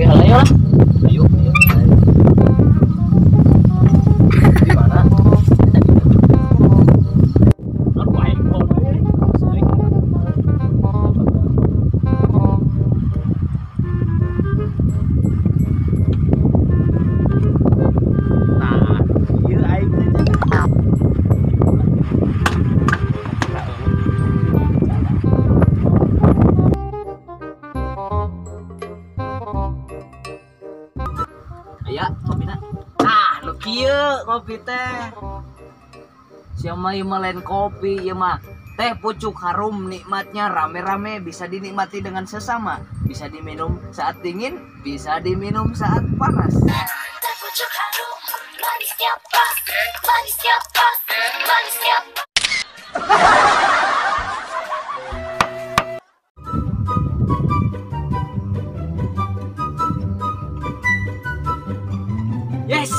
Oke, ayo lah. Ayo. Di mana? Aya, kopina. Ah, nu kieu kopi teh. Siapa yang melain kopi, ya mah teh pucuk harum, nikmatnya rame-rame, bisa dinikmati dengan sesama, bisa diminum saat dingin, bisa diminum saat panas. Teh pucuk harum, manisnya pas, manisnya pas, manisnya pas. Yes.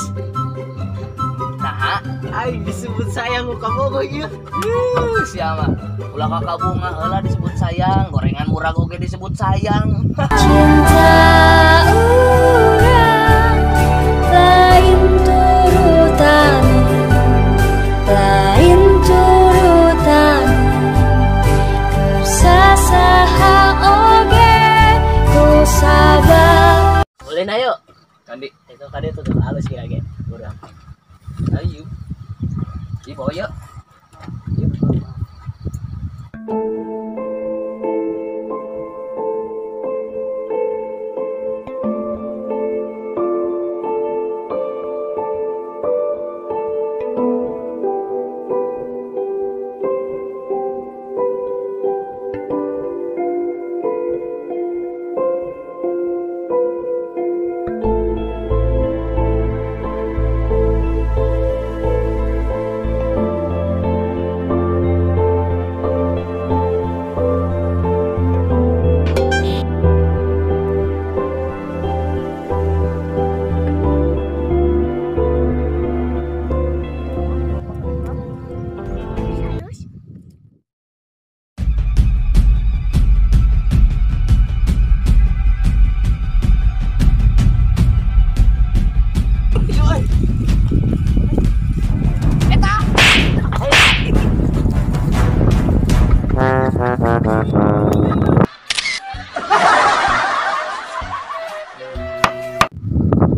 Nah, aing disebut sayang muka bogo ieu. Siapa? Ulah kakak bunga heula disebut sayang, gorengan murah oge disebut sayang. Cinta urang lain turutan, lain turutan, kersasaha oge ku sabar. Boleh na yuk. Kandi, itu kade tuh halus kira ge. Urang. Ayo. Ibu yuk. Yuk.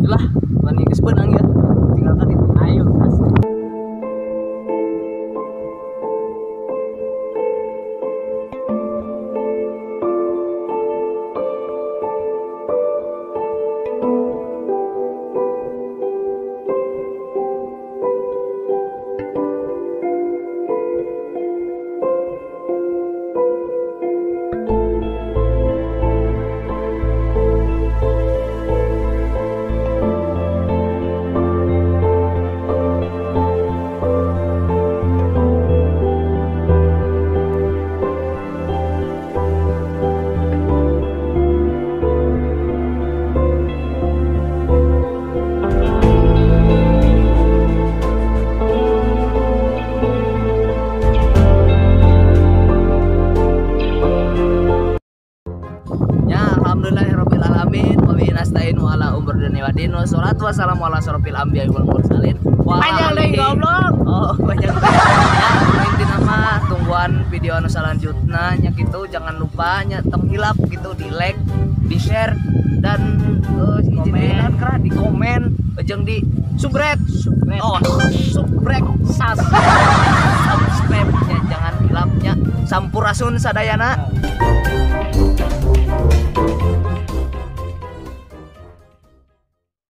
Yalah, bani geus beunang ya. Tinggalkan itu. Ayo. Alhamdulillahirrabbilalamin wa bihi nasta'inu ala umur dunia wa din wa sholatu wassalamu ala asyrofil anbiya'i wal mursalin wa alihi goblok. Oh, banyak ya. Intina mah tungguan video anu selanjutnya nya kitu, jangan lupa nya tong hilap gitu di like, di share dan komen kerah di komen jeung di subscribe. Oh, subscribe subscribe nya jangan hilapnya sampurasun sadayana.